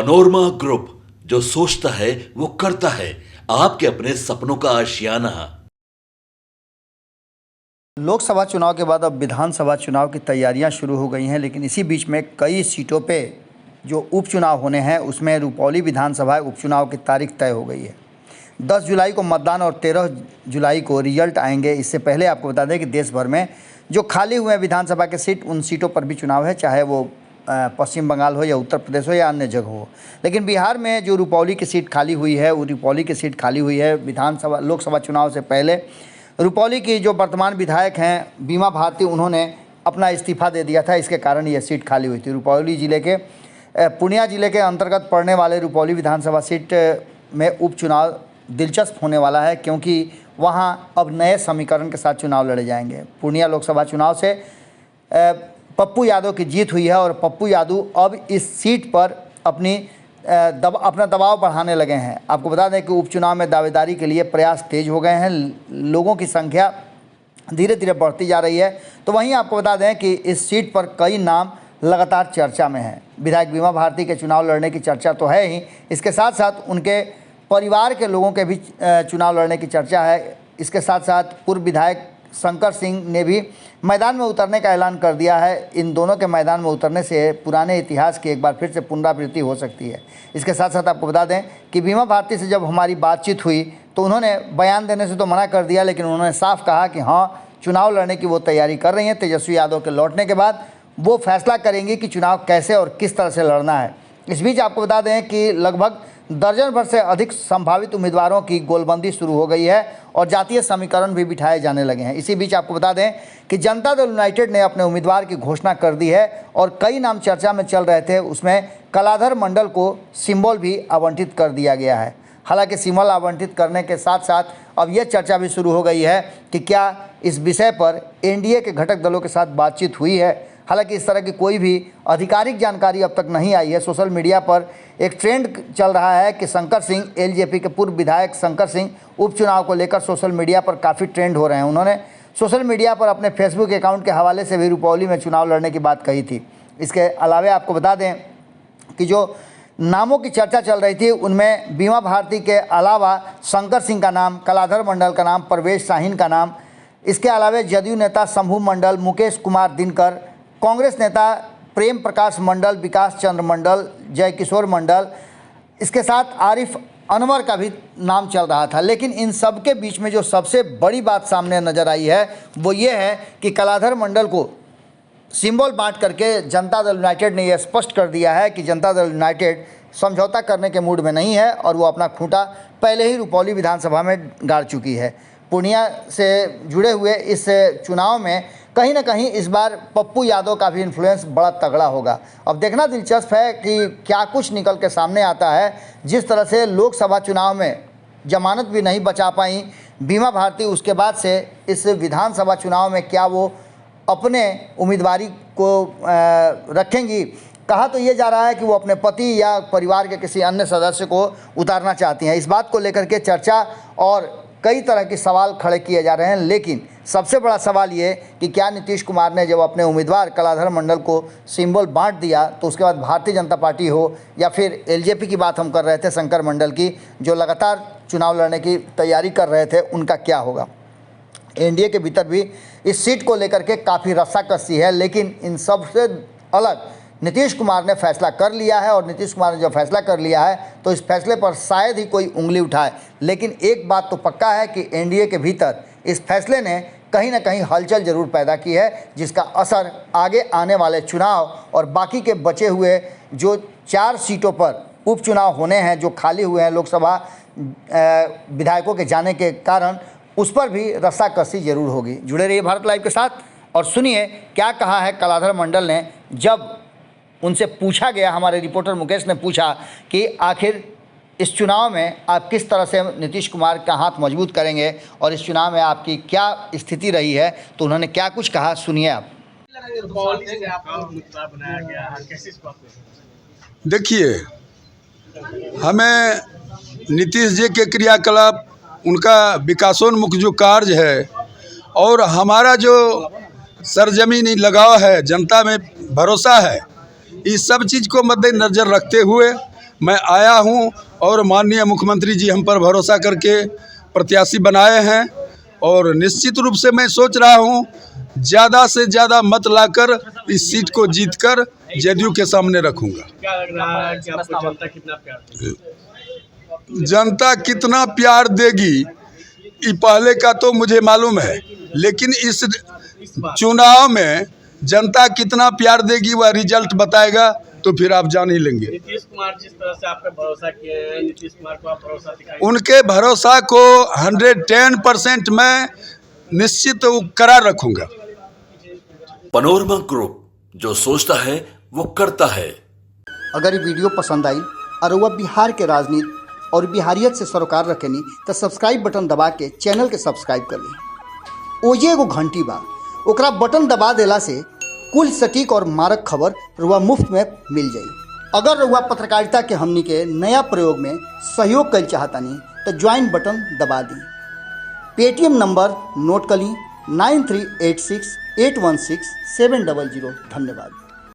Panorama group, जो सोचता है वो करता है। आपके अपने सपनों का आशियाना। लोकसभा चुनाव के बाद अब विधानसभा चुनाव की तैयारियां शुरू हो गई हैं, लेकिन इसी बीच में कई सीटों पे जो उपचुनाव होने हैं उसमें रुपौली विधानसभा उपचुनाव की तारीख तय हो गई है। 10 जुलाई को मतदान और 13 जुलाई को रिजल्ट आएंगे। इससे पहले आपको बता दें कि देश भर में जो खाली हुए हैं विधानसभा के सीट, उन सीटों पर भी चुनाव है, चाहे वो पश्चिम बंगाल हो या उत्तर प्रदेश हो या अन्य जगह हो। लेकिन बिहार में जो रुपौली की सीट खाली हुई है, वो रुपौली की सीट खाली हुई है विधानसभा लोकसभा चुनाव से पहले। रुपौली की जो वर्तमान विधायक हैं बीमा भारती, उन्होंने अपना इस्तीफा दे दिया था, इसके कारण यह सीट खाली हुई थी। रुपौली जिले के पूर्णिया जिले के अंतर्गत पड़ने वाले रुपौली विधानसभा सीट में उपचुनाव दिलचस्प होने वाला है, क्योंकि वहाँ अब नए समीकरण के साथ चुनाव लड़े जाएंगे। पूर्णिया लोकसभा चुनाव से पप्पू यादव की जीत हुई है और पप्पू यादव अब इस सीट पर अपना दबाव बढ़ाने लगे हैं। आपको बता दें कि उपचुनाव में दावेदारी के लिए प्रयास तेज हो गए हैं। लोगों की संख्या धीरे धीरे बढ़ती जा रही है। तो वहीं आपको बता दें कि इस सीट पर कई नाम लगातार चर्चा में हैं। विधायक बीमा भारती के चुनाव लड़ने की चर्चा तो है ही, इसके साथ साथ उनके परिवार के लोगों के भी चुनाव लड़ने की चर्चा है। इसके साथ साथ पूर्व विधायक शंकर सिंह ने भी मैदान में उतरने का ऐलान कर दिया है। इन दोनों के मैदान में उतरने से पुराने इतिहास की एक बार फिर से पुनरावृत्ति हो सकती है। इसके साथ साथ आपको बता दें कि बीमा भारती से जब हमारी बातचीत हुई तो उन्होंने बयान देने से तो मना कर दिया, लेकिन उन्होंने साफ कहा कि हाँ, चुनाव लड़ने की वो तैयारी कर रही हैं। तेजस्वी यादव के लौटने के बाद वो फैसला करेंगी कि चुनाव कैसे और किस तरह से लड़ना है। इस बीच आपको बता दें कि लगभग दर्जन भर से अधिक संभावित उम्मीदवारों की गोलबंदी शुरू हो गई है और जातीय समीकरण भी बिठाए जाने लगे हैं। इसी बीच आपको बता दें कि जनता दल यूनाइटेड ने अपने उम्मीदवार की घोषणा कर दी है और कई नाम चर्चा में चल रहे थे, उसमें कलाधर मंडल को सिंबल भी आवंटित कर दिया गया है। हालांकि सिंबल आवंटित करने के साथ साथ अब यह चर्चा भी शुरू हो गई है कि क्या इस विषय पर एनडीए के घटक दलों के साथ बातचीत हुई है। हालांकि इस तरह की कोई भी आधिकारिक जानकारी अब तक नहीं आई है। सोशल मीडिया पर एक ट्रेंड चल रहा है कि शंकर सिंह, एलजेपी के पूर्व विधायक शंकर सिंह उपचुनाव को लेकर सोशल मीडिया पर काफ़ी ट्रेंड हो रहे हैं। उन्होंने सोशल मीडिया पर अपने फेसबुक अकाउंट के हवाले से भी रुपौली में चुनाव लड़ने की बात कही थी। इसके अलावा आपको बता दें कि जो नामों की चर्चा चल रही थी उनमें बीमा भारती के अलावा शंकर सिंह का नाम, कलाधर मंडल का नाम, परवेश शाहीन का नाम, इसके अलावा जदयू नेता शंभू मंडल, मुकेश कुमार दिनकर, कांग्रेस नेता प्रेम प्रकाश मंडल, विकास चंद्र मंडल, जय किशोर मंडल, इसके साथ आरिफ अनवर का भी नाम चल रहा था। लेकिन इन सब के बीच में जो सबसे बड़ी बात सामने नज़र आई है वो ये है कि कलाधर मंडल को सिंबल बांट करके जनता दल यूनाइटेड ने यह स्पष्ट कर दिया है कि जनता दल यूनाइटेड समझौता करने के मूड में नहीं है और वो अपना खूंटा पहले ही रुपौली विधानसभा में गाड़ चुकी है। पूर्णिया से जुड़े हुए इस चुनाव में कहीं ना कहीं इस बार पप्पू यादव का भी इन्फ्लुएंस बड़ा तगड़ा होगा। अब देखना दिलचस्प है कि क्या कुछ निकल के सामने आता है। जिस तरह से लोकसभा चुनाव में जमानत भी नहीं बचा पाई बीमा भारती, उसके बाद से इस विधानसभा चुनाव में क्या वो अपने उम्मीदवारी को रखेंगी। कहा तो ये जा रहा है कि वो अपने पति या परिवार के किसी अन्य सदस्य को उतारना चाहती हैं। इस बात को लेकर के चर्चा और कई तरह के सवाल खड़े किए जा रहे हैं। लेकिन सबसे बड़ा सवाल ये कि क्या नीतीश कुमार ने जब अपने उम्मीदवार कलाधर मंडल को सिंबल बांट दिया तो उसके बाद भारतीय जनता पार्टी हो या फिर एलजेपी की बात हम कर रहे थे शंकर मंडल की, जो लगातार चुनाव लड़ने की तैयारी कर रहे थे, उनका क्या होगा। एनडीए के भीतर भी इस सीट को लेकर के काफ़ी रस्साकसी है। लेकिन इन सब से अलग नीतीश कुमार ने फैसला कर लिया है और नीतीश कुमार ने जब फैसला कर लिया है तो इस फैसले पर शायद ही कोई उंगली उठाए। लेकिन एक बात तो पक्का है कि एनडीए के भीतर इस फैसले ने कहीं ना कहीं हलचल जरूर पैदा की है, जिसका असर आगे आने वाले चुनाव और बाकी के बचे हुए जो 4 सीटों पर उपचुनाव होने हैं जो खाली हुए हैं लोकसभा विधायकों के जाने के कारण, उस पर भी रस्साकसी जरूर होगी। जुड़े रहिए भारत लाइव के साथ और सुनिए क्या कहा है कलाधर मंडल ने। जब उनसे पूछा गया, हमारे रिपोर्टर मुकेश ने पूछा कि आखिर इस चुनाव में आप किस तरह से नीतीश कुमार का हाथ मजबूत करेंगे और इस चुनाव में आपकी क्या स्थिति रही है, तो उन्होंने क्या कुछ कहा, सुनिए आप। देखिए, हमें नीतीश जी के क्रियाकलाप, उनका विकासोन्मुख जो कार्य है और हमारा जो सरजमीनी लगाव है, जनता में भरोसा है, इस सब चीज़ को मद्देनज़र रखते हुए मैं आया हूं और माननीय मुख्यमंत्री जी हम पर भरोसा करके प्रत्याशी बनाए हैं और निश्चित रूप से मैं सोच रहा हूं ज़्यादा से ज़्यादा मत लाकर इस सीट को जीतकर जदयू के सामने रखूंगा। क्या लग रहा है कि आपको जनता कितना प्यार देगी? जनता कितना प्यार देगी ये पहले का तो मुझे मालूम है, लेकिन इस चुनाव में जनता कितना प्यार देगी वह रिजल्ट बताएगा, तो फिर आप जान ही लेंगे। नीतीश कुमार जिस तरह से आप पे भरोसा किए हैं, नीतीश कुमार को आप भरोसा दिखाएंगे? उनके भरोसा को 110% मैं निश्चित करार रखूंगा। पनोरमा ग्रुप, जो सोचता है वो करता है। अगर ये वीडियो पसंद आई और वह बिहार के राजनीति और बिहारियत से सरोकार रखेनी तो सब्सक्राइब बटन दबा के चैनल के सब्सक्राइब कर ली। ओजे एगो घंटी बा, ओकरा बटन दबा देला से कुल सटीक और मारक खबर रुआ मुफ्त में मिल जाई। अगर रुआ पत्रकारिता के हमनी के नया प्रयोग में सहयोग कर चाहतानी तो ज्वाइन बटन दबा दी। पेटीएम नंबर नोट कर ली 9386 816 700। धन्यवाद।